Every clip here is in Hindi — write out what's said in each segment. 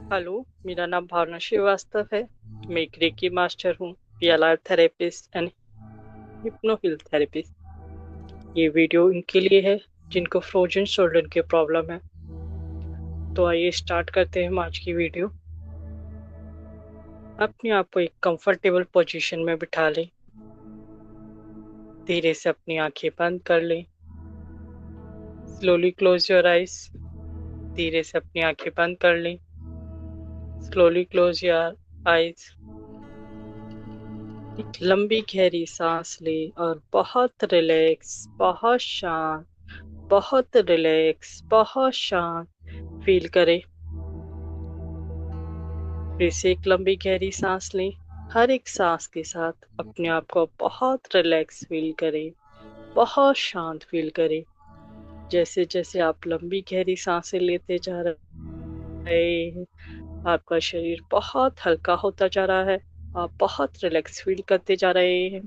हेलो, मेरा नाम भावना श्रीवास्तव है। मैं एक रेकी मास्टर हूँ, पीएलआर थेरेपिस्ट एंड हिप्नोहिल थेरेपिस्ट। ये वीडियो इनके लिए है जिनको फ्रोजन शोल्डर की प्रॉब्लम है। तो आइए स्टार्ट करते हैं हम आज की वीडियो। अपने आप को एक कंफर्टेबल पोजीशन में बिठा लें। धीरे से अपनी आंखें बंद कर लें। Slowly close your eyes. धीरे से अपनी आंखें बंद कर लें। Slowly close your eyes. एक लंबी गहरी सांस लें और बहुत रिलैक्स, बहुत शांत, बहुत रिलैक्स, बहुत शांत फील करें। फिर से एक लंबी गहरी सांस लें। हर एक सांस के साथ अपने आप को बहुत रिलैक्स फील करें, बहुत शांत फील करें। जैसे जैसे आप लंबी गहरी सांसें लेते जा रहे हैं, आपका शरीर बहुत हल्का होता जा रहा है। आप बहुत रिलैक्स फील करते जा रहे हैं।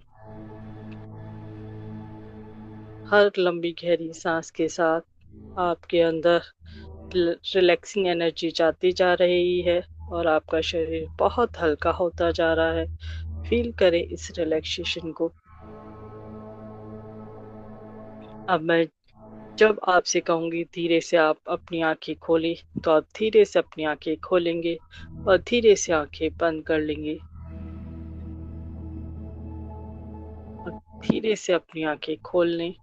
हर लंबी गहरी सांस के साथ आपके अंदर रिलैक्सिंग एनर्जी जाती जा रही है और आपका शरीर बहुत हल्का होता जा रहा है। फील करें इस रिलैक्सेशन को। अब मैं जब आपसे कहूंगी धीरे से आप अपनी आंखें खोलें, तो आप धीरे से अपनी आंखें खोलेंगे और धीरे से आंखें बंद कर लेंगे। और धीरे से अपनी आंखें खोल लें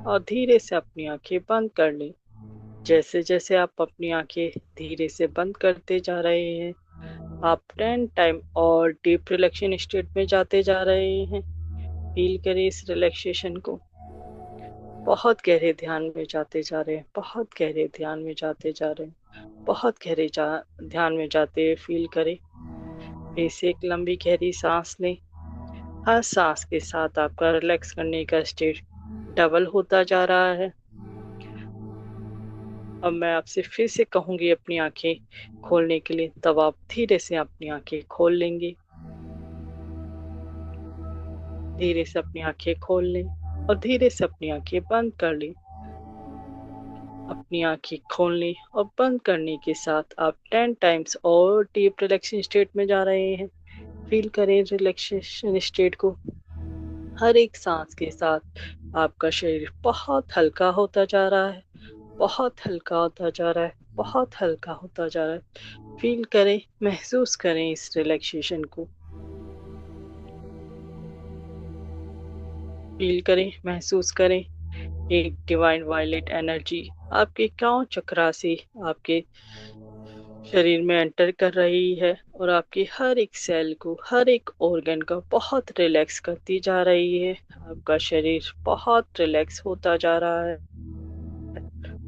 और धीरे से अपनी आंखें बंद कर लें। जैसे जैसे आप अपनी आंखें धीरे से बंद करते जा रहे हैं, आप 10 टाइम और डीप रिलैक्सेशन स्टेट में जाते जा रहे हैं। फील करें इस रिलैक्सेशन को। बहुत गहरे ध्यान में जाते जा रहे हैं, बहुत गहरे ध्यान में जाते जा रहे हैं, बहुत गहरे ध्यान में जाते हुए फील करें। फिर से एक लंबी गहरी सांस लें। हर सांस के साथ आपका रिलैक्स करने का स्टेट डबल होता जा रहा है। अब मैं आपसे फिर से कहूंगी अपनी आंखें खोलने के लिए, तब आप धीरे से अपनी आंखें खोल लेंगे। धीरे से अपनी आंखें खोल लें और धीरे से अपनी आंखें बंद कर लें। अपनी आंखें खोलने और बंद करने के साथ आप 10 टाइम्स और डीप रिलैक्सेशन स्टेट में जा रहे हैं। फील करें रिलैक्सेशन स्टेट को। हर एक सांस के साथ आपका शरीर बहुत हल्का होता जा रहा है, बहुत हल्का होता जा रहा है, बहुत हल्का होता जा रहा है। फील करें, महसूस करें इस रिलैक्सेशन को। फील करें, महसूस करें। एक डिवाइन वायलेट एनर्जी आपके क्राउन चक्रा से आपके शरीर में एंटर कर रही है और आपके हर एक सेल को, हर एक ऑर्गन को बहुत रिलैक्स करती जा रही है। आपका शरीर बहुत रिलैक्स होता जा रहा है,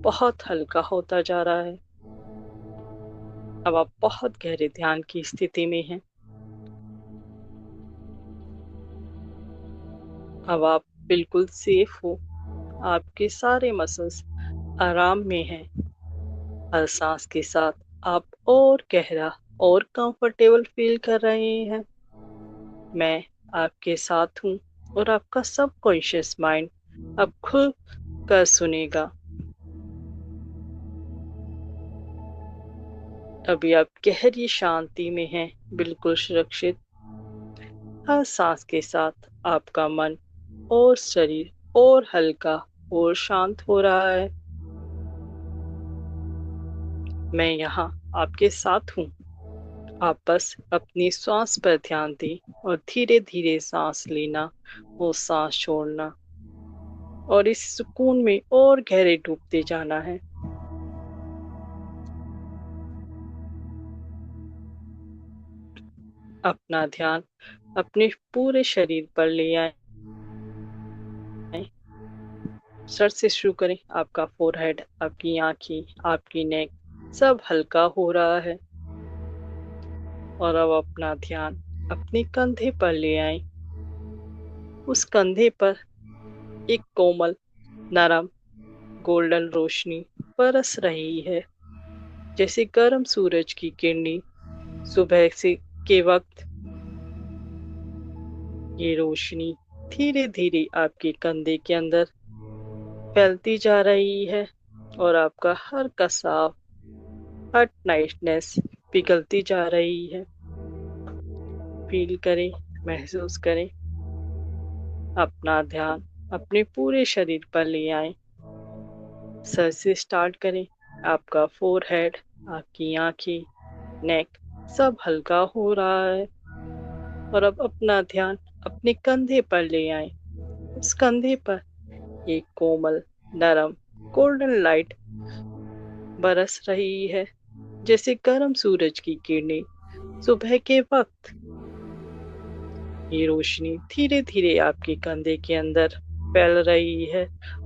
बहुत हल्का होता जा रहा है। अब आप बहुत गहरे ध्यान की स्थिति में हैं। अब आप बिल्कुल सेफ हो। आपके सारे मसल्स आराम में हैं। हर सांस के साथ आप और गहरा और कंफर्टेबल फील कर रहे हैं। मैं आपके साथ हूँ और आपका सबकॉन्शियस माइंड अब खुद कर सुनेगा। अभी आप गहरी शांति में हैं, बिल्कुल सुरक्षित। हर सांस के साथ आपका मन और शरीर और हल्का और शांत हो रहा है। मैं यहाँ आपके साथ हूँ। आप बस अपनी सांस पर ध्यान दें और धीरे धीरे सांस लेना और सांस छोड़ना और इस सुकून में और गहरे डूबते जाना है। अपना ध्यान अपने पूरे शरीर पर ले आए। सर से शुरू करें। आपका फोरहेड, आपकी आंखें, आपकी नेक सब हल्का हो रहा है। और अब अपना ध्यान अपने कंधे पर ले आए। उस कंधे पर एक कोमल, नरम, गोल्डन रोशनी बरस रही है, जैसे गर्म सूरज की किरणें सुबह से के वक्त। ये रोशनी धीरे धीरे आपके कंधे के अंदर फैलती जा रही है और आपका हर कसाव, हर टाइटनेस पिघलती जा रही है। फील करें, महसूस करें। अपना ध्यान अपने पूरे शरीर पर ले आए। सर से स्टार्ट करें। आपका फोरहेड, आपकी आंखें, नेक सब हल्का हो रहा है। और अब अपना ध्यान अपने कंधे पर ले आए। उस कंधे पर एक कोमल, नरम, गोल्डन लाइट बरस रही है, जैसे गर्म सूरज की किरणें सुबह के वक्त। ये रोशनी धीरे धीरे आपके कंधे के अंदर फैल रही है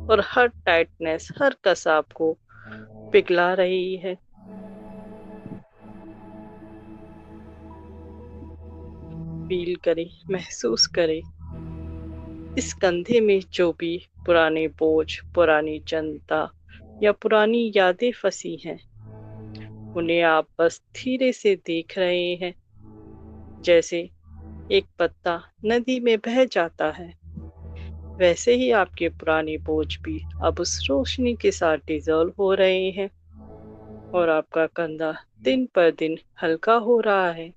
और हर टाइटनेस, हर कसाव को पिघला रही है। फील करें, महसूस करें। इस कंधे में जो भी पुराने बोझ, पुरानी चिंता या पुरानी यादें फंसी हैं, उन्हें आप बस धीरे से देख रहे हैं, जैसे एक पत्ता नदी में बह जाता है। वैसे ही आपके पुराने बोझ भी अब उस रोशनी के साथ डिजॉल्व हो रहे हैं और आपका कंधा दिन पर दिन हल्का हो रहा है।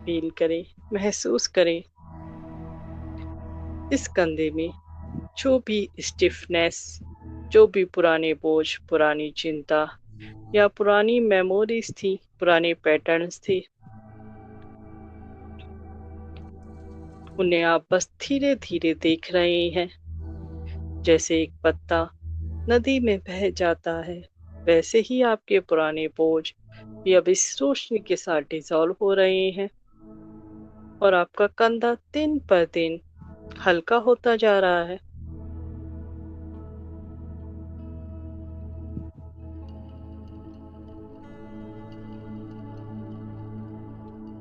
फील करें, महसूस करें। इस कंधे में जो भी स्टिफनेस, जो भी पुराने बोझ, पुरानी चिंता या पुरानी मेमोरीज थी, पुराने पैटर्न्स थे, उन्हें आप बस धीरे धीरे देख रहे हैं, जैसे एक पत्ता नदी में बह जाता है। वैसे ही आपके पुराने बोझ भी अब इस रोशनी के साथ डिजॉल्व हो रहे हैं और आपका कंधा दिन पर दिन हल्का होता जा रहा है।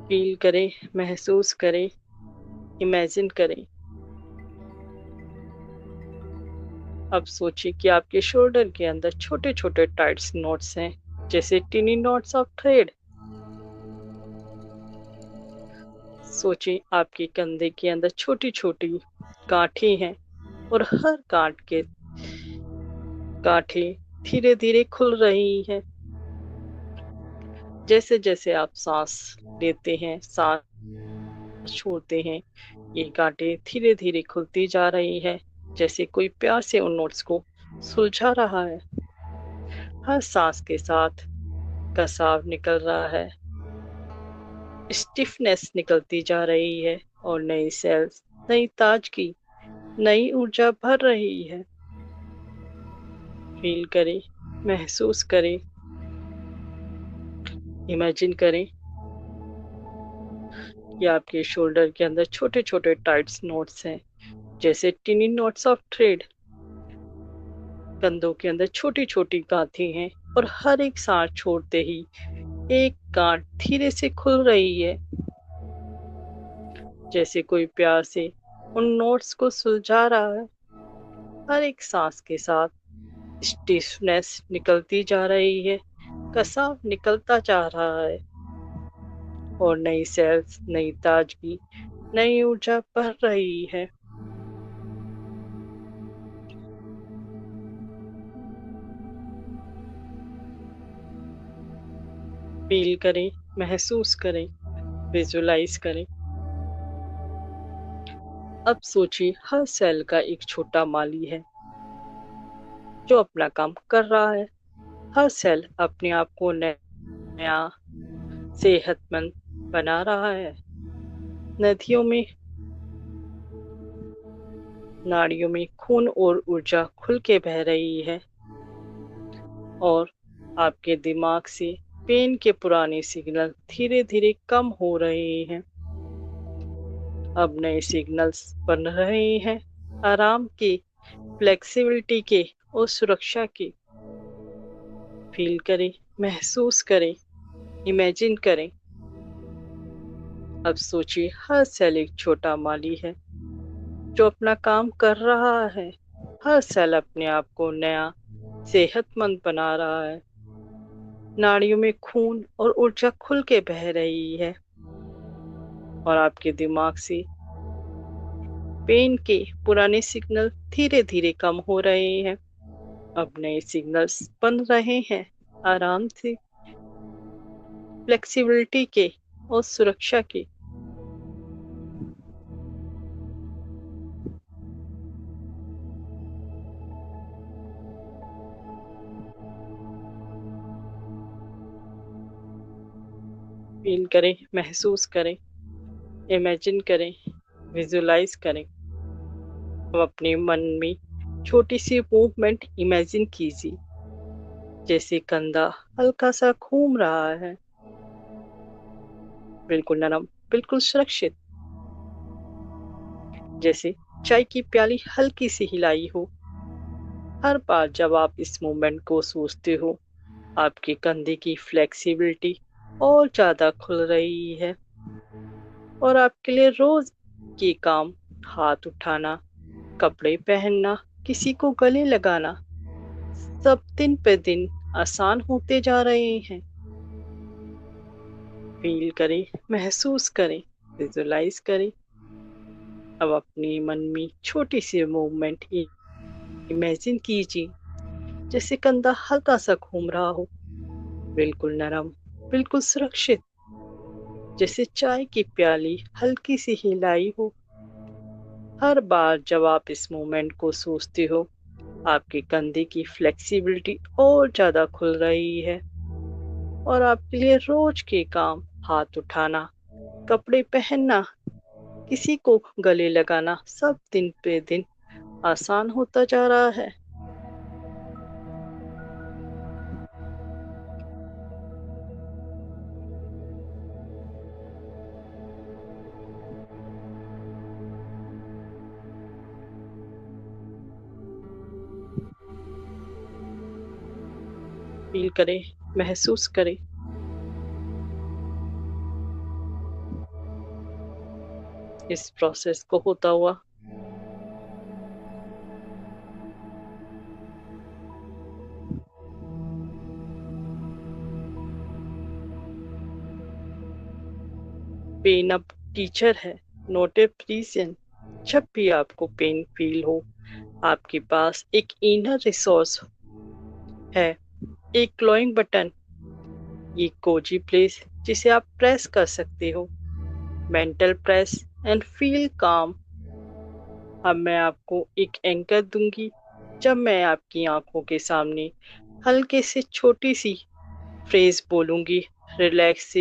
फील करें, महसूस करें, इमेजिन करें। अब सोचिए कि आपके शोल्डर के अंदर छोटे छोटे टाइट नोट्स हैं, जैसे टिनी नॉट्स ऑफ थ्रेड। सोचिए आपके कंधे के अंदर छोटी छोटी गांठें हैं और हर गांठें धीरे धीरे खुल रही हैं। जैसे जैसे आप सांस लेते हैं, सांस छोड़ते हैं, ये गांठें धीरे धीरे खुलती जा रही है, जैसे कोई प्यार से उन नोट्स को सुलझा रहा है। हर सांस के साथ कसाव निकल रहा है, स्टिफनेस निकलती जा रही है और नई सेल्स, नई ताजगी, नई ऊर्जा भर रही है। फील करें, महसूस करें, इमेजिन करें कि आपके शोल्डर के अंदर छोटे छोटे टाइट नोट्स हैं, जैसे टिनी नॉट्स ऑफ थ्रेड। कंधों के अंदर छोटी छोटी गांठें हैं और हर एक सांस छोड़ते ही एक गांठ धीरे से खुल रही है, जैसे कोई प्यार से उन नोट्स को सुलझा रहा है। हर एक सांस के साथ स्टिफनेस निकलती जा रही है, कसाव निकलता जा रहा है और नई सेल्स, नई ताजगी, नई ऊर्जा भर रही है। फील करें, महसूस करें, विजुलाइज करें। अब सोचिए हर सेल का एक छोटा माली है जो अपना काम कर रहा है। हर सेल अपने आप को नया, सेहतमंद बना रहा है। नदियों में, नाड़ियों में खून और ऊर्जा खुल के बह रही है और आपके दिमाग से पेन के पुराने सिग्नल धीरे धीरे कम हो रहे हैं। अब नए सिग्नल्स बन रहे हैं, आराम के, फ्लेक्सिबिलिटी के और सुरक्षा के। फील करें, महसूस करें, इमेजिन करें। अब सोचिए हर सेल एक छोटा माली है जो अपना काम कर रहा है। हर सेल अपने आप को नया, सेहतमंद बना रहा है। नाड़ियों में खून और ऊर्जा खुल के बह रही है और आपके दिमाग से पेन के पुराने सिग्नल धीरे धीरे कम हो रहे हैं। अब नए सिग्नल्स बन रहे हैं, आराम से, फ्लेक्सिबिलिटी के और सुरक्षा के। फील करें, महसूस करें, इमेजिन करें, विजुलाइज करें। अब अपने मन में छोटी सी मूवमेंट इमेजिन कीजिए, जैसे कंधा हल्का सा घूम रहा है, बिल्कुल नरम, बिल्कुल सुरक्षित। जैसे चाय की प्याली हल्की सी हिलाई हो। हर बार जब आप इस मूवमेंट को सोचते हो, आपके कंधे की फ्लेक्सिबिलिटी और ज्यादा खुल रही है, और आपके लिए रोज के काम, हाथ उठाना, कपड़े पहनना, किसी को गले लगाना, सब दिन पे दिन आसान होते जा रहे हैं। फील करें, महसूस करें, विजुलाइज करें। अब अपने मन में छोटी सी मूवमेंट इमेजिन कीजिए, जैसे कंधा हल्का सा घूम रहा हो, बिल्कुल नरम, बिल्कुल सुरक्षित। जैसे चाय की प्याली हल्की सी हिलाई हो। हर बार जब आप इस मोमेंट को सोचते हो, आपके कंधे की फ्लेक्सिबिलिटी और ज्यादा खुल रही है, और आपके लिए रोज के काम, हाथ उठाना, कपड़े पहनना, किसी को गले लगाना, सब दिन पे दिन आसान होता जा रहा है। फील करें, महसूस करें। इस प्रोसेस को होता हुआ। पेन अब टीचर है, नोट ए प्रिजन। जब भी आपको पेन फील हो, आपके पास एक इनर रिसोर्स है, एक ग्लोइंग बटन, ये कोजी प्लेस जिसे आप प्रेस कर सकते हो। मेंटल प्रेस एंड फील काम। अब मैं आपको एक एंकर दूंगी, जब मैं आपकी आंखों के सामने हल्के से छोटी सी फ्रेज बोलूंगी, रिलैक्स।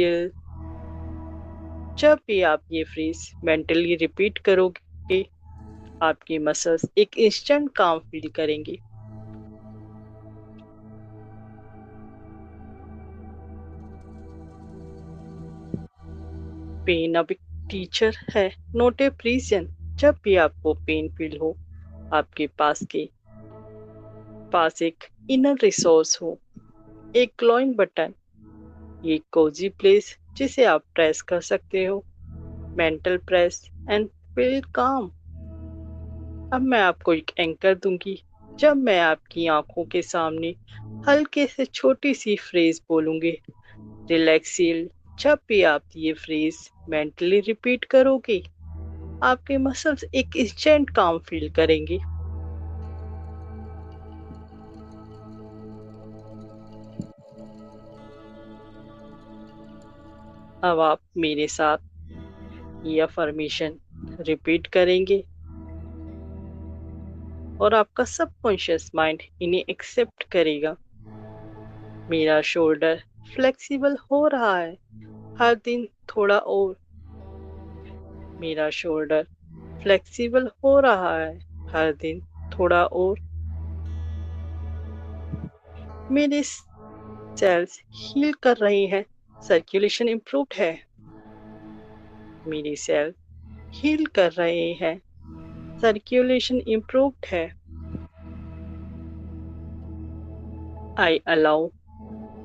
जब भी आप ये फ्रेज मेंटली रिपीट करोगे, आपकी मसल्स एक इंस्टेंट काम फील करेंगे। पेन अब एक टीचर है, नोट ए प्रिजन। जब भी आपको पेन फील हो, आपके पास एक इनर रिसोर्स हो, एक ग्लोइंग बटन, ये कोजी प्लेस जिसे आप प्रेस कर सकते हो। मेंटल प्रेस एंड फील काम। अब मैं आपको एक एंकर दूंगी, जब मैं आपकी आंखों के सामने हल्के से छोटी सी फ्रेज बोलूंगी, रिलैक्सील। जब भी आप ये फ्रेज मेंटली रिपीट करोगे, आपके मसल्स एक इंस्टेंट काम फील करेंगे। अब आप मेरे साथ ये अफर्मेशन रिपीट करेंगे, और आपका सबकॉन्शियस माइंड इन्हें एक्सेप्ट करेगा। मेरा शोल्डर फ्लेक्सिबल हो रहा है, हर दिन थोड़ा और। मेरा शोल्डर फ्लेक्सिबल हो रहा है, हर दिन थोड़ा और। मेरे सेल्स हील कर रही हैं, सर्कुलेशन इम्प्रूव्ड है। मेरी सेल हील कर रहे हैं, सर्कुलेशन इम्प्रूव्ड है। आई allow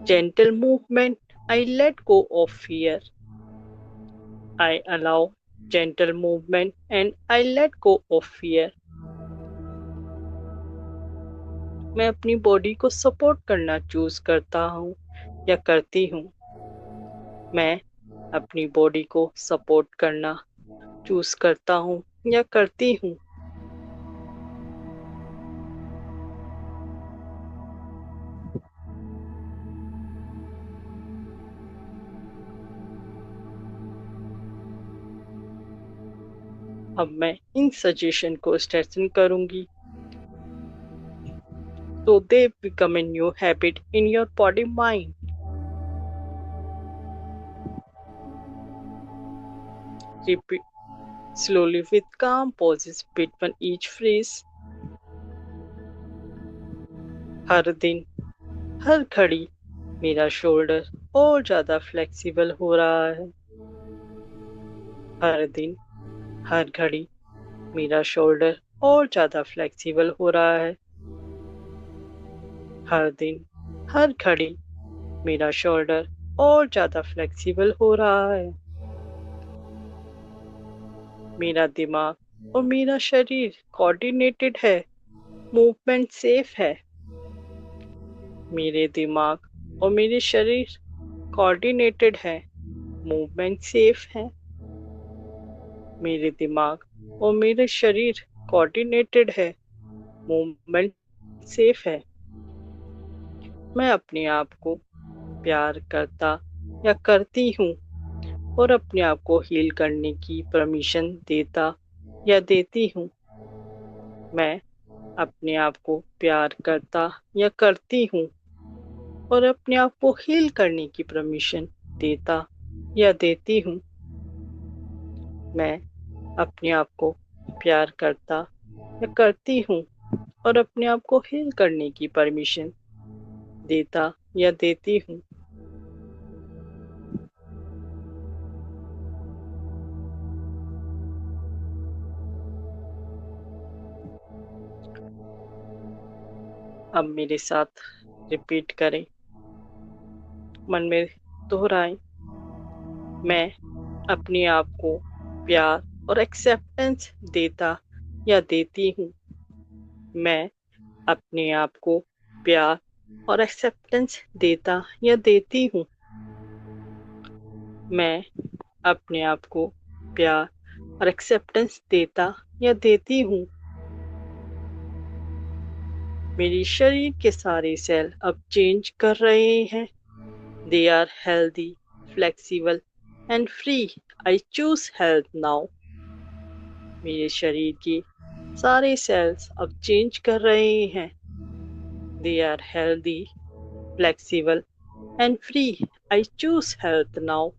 gentle movement. I let go of fear. I allow gentle movement and I let go of fear. मैं अपनी बॉडी को सपोर्ट करना चूज करता हूँ या करती हूँ। मैं अपनी बॉडी को सपोर्ट करना चूज करता हूँ या करती हूँ। अब मैं इन सजेशन को स्ट्रेचन करूंगी so they become a new habit in your body mind. Repeat slowly with calm pauses between each phrase. हर दिन हर घड़ी मेरा शोल्डर और ज्यादा फ्लेक्सिबल हो रहा है। हर दिन हर घड़ी मेरा शोल्डर और ज्यादा फ्लेक्सिबल हो रहा है। हर दिन हर घड़ी मेरा शोल्डर और ज्यादा फ्लेक्सिबल हो रहा है। मेरा दिमाग और मेरा शरीर कोऑर्डिनेटेड है, मूवमेंट सेफ है। मेरे दिमाग और मेरे शरीर कोऑर्डिनेटेड है, मूवमेंट सेफ है। मेरे दिमाग और मेरे शरीर कोऑर्डिनेटेड है, मूवमेंट सेफ है। मैं अपने आप को प्यार करता या करती हूँ और अपने आप को हील करने की परमिशन देता या देती हूँ। मैं अपने आप को प्यार करता या करती हूँ और अपने आप को हील करने की परमिशन देता या देती हूँ। मैं अपने आप को प्यार करता या करती हूँ और अपने आप को हील करने की परमिशन देता या देती हूँ। अब मेरे साथ रिपीट करें, मन में दोहराएं। मैं अपने आप को प्यार और एक्सेप्टेंस देता या देती हूँ। मैं अपने आप को प्यार और एक्सेप्टेंस देता या देती हूँ। मैं अपने आप को प्यार और एक्सेप्टेंस देता या देती हूँ। मेरी शरीर के सारे सेल अब चेंज कर रहे हैं। They are healthy, flexible and free. I choose health now. मेरे शरीर के सारे सेल्स अब चेंज कर रहे हैं। They are healthy, flexible and free. I choose health now.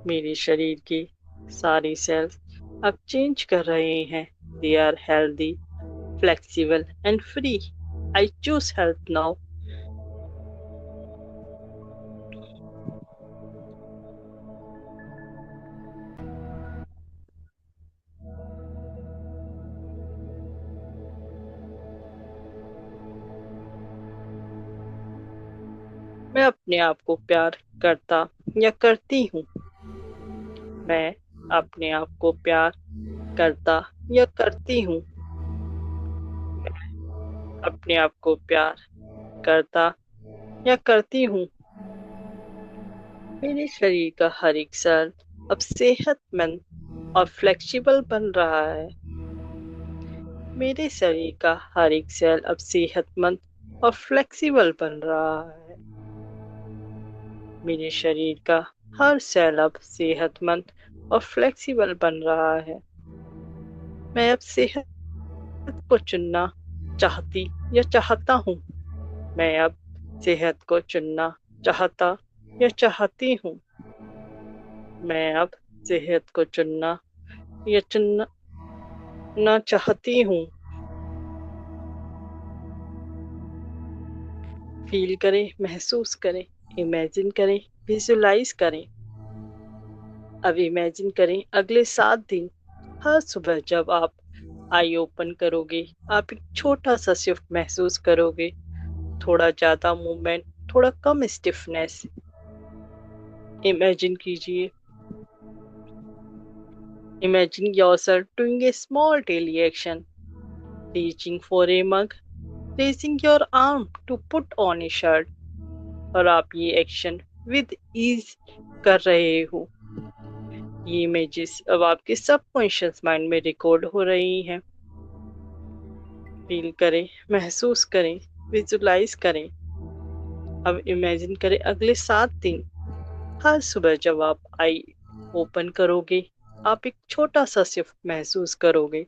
मेरे शरीर के सारे सेल्स अब चेंज कर रहे हैं। They are healthy, flexible and free. I choose health now. मैं अपने आप को प्यार करता या करती हूँ। मैं अपने आप को प्यार करता या करती हूँ। अपने आप को प्यार करता या करती हूँ। मेरे शरीर का हर एक सेल अब सेहतमंद और फ्लेक्सिबल बन रहा है। मेरे शरीर का हर एक सेल अब सेहतमंद और फ्लेक्सिबल बन रहा है। मेरे शरीर का हर सेल अब सेहतमंद और फ्लेक्सिबल बन रहा है। मैं अब सेहत को चुनना चाहती या चाहता हूँ। मैं अब सेहत को चुनना चाहता या चाहती हूँ। मैं अब सेहत को चुनना या चुनना चाहती हूँ। फील करें, महसूस करें, इमेजिन करें, विजुलाइज करें। अब इमेजिन करें अगले 7 दिन हर सुबह जब आप आई ओपन करोगे, आप एक छोटा सा शिफ्ट महसूस करोगे। थोड़ा ज्यादा मूवमेंट, थोड़ा कम स्टिफनेस। इमेजिन कीजिए, imagine yourself doing a small daily action, reaching for a mug, raising your arm to put on a shirt, और आप ये एक्शन विद ईज कर रहे हो। ये इमेजेस अब आपके सबकॉन्शियस माइंड में रिकॉर्ड हो रही हैं। फील करें, महसूस करें, विजुलाइज करें। अब इमेजिन करें अगले 7 दिन हर सुबह जब आप आई ओपन करोगे, आप एक छोटा सा शिफ्ट महसूस करोगे,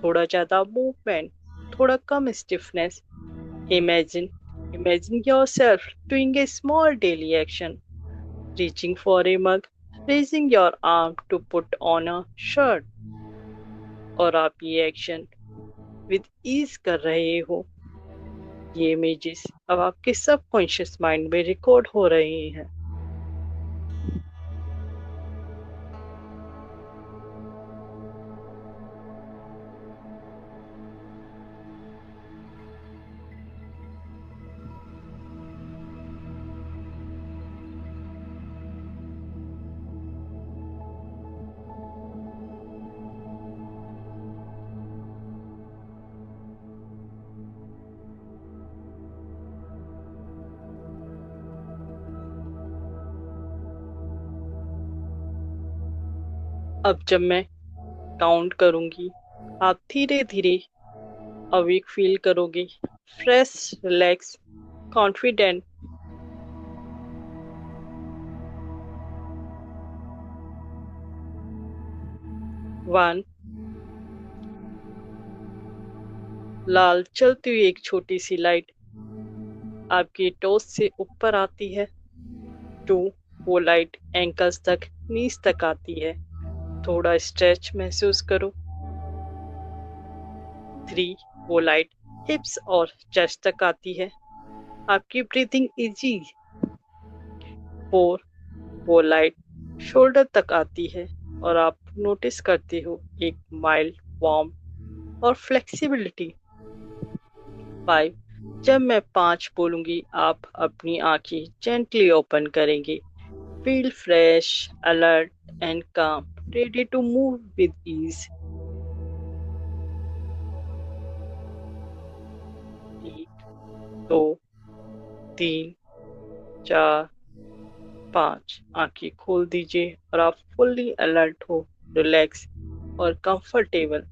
थोड़ा ज़्यादा मूवमेंट, थोड़ा कम stiffness. Imagine Imagine yourself doing a small daily action, reaching for a mug, raising your arm to put on a shirt, और आप ये एक्शन विद ईज कर रहे हो। ये इमेजेस अब आपके सबकॉन्शियस माइंड में रिकॉर्ड हो रहे हैं। अब जब मैं काउंट करूंगी, आप धीरे धीरे अवेक फील करोगे, फ्रेश, रिलैक्स, कॉन्फिडेंट। 1। लाल चलती हुई एक छोटी सी लाइट आपकी टोस से ऊपर आती है। 2। वो लाइट एंकल्स तक, नीज तक आती है। थोड़ा स्ट्रेच महसूस करो। 3। वो लाइट हिप्स और चेस्ट तक आती है, आपकी ब्रीथिंग इजी। 4। वो लाइट शोल्डर तक आती है और आप नोटिस करते हो एक माइल्ड वार्म और फ्लेक्सिबिलिटी। 5। जब मैं 5 बोलूंगी, आप अपनी आंखें जेंटली ओपन करेंगे। Feel fresh, alert and calm, ready to move with ease. 1, 2, 3, 4, 5। आंखें खोल दीजिए और आप फुल्ली अलर्ट हो, रिलैक्स और कंफर्टेबल।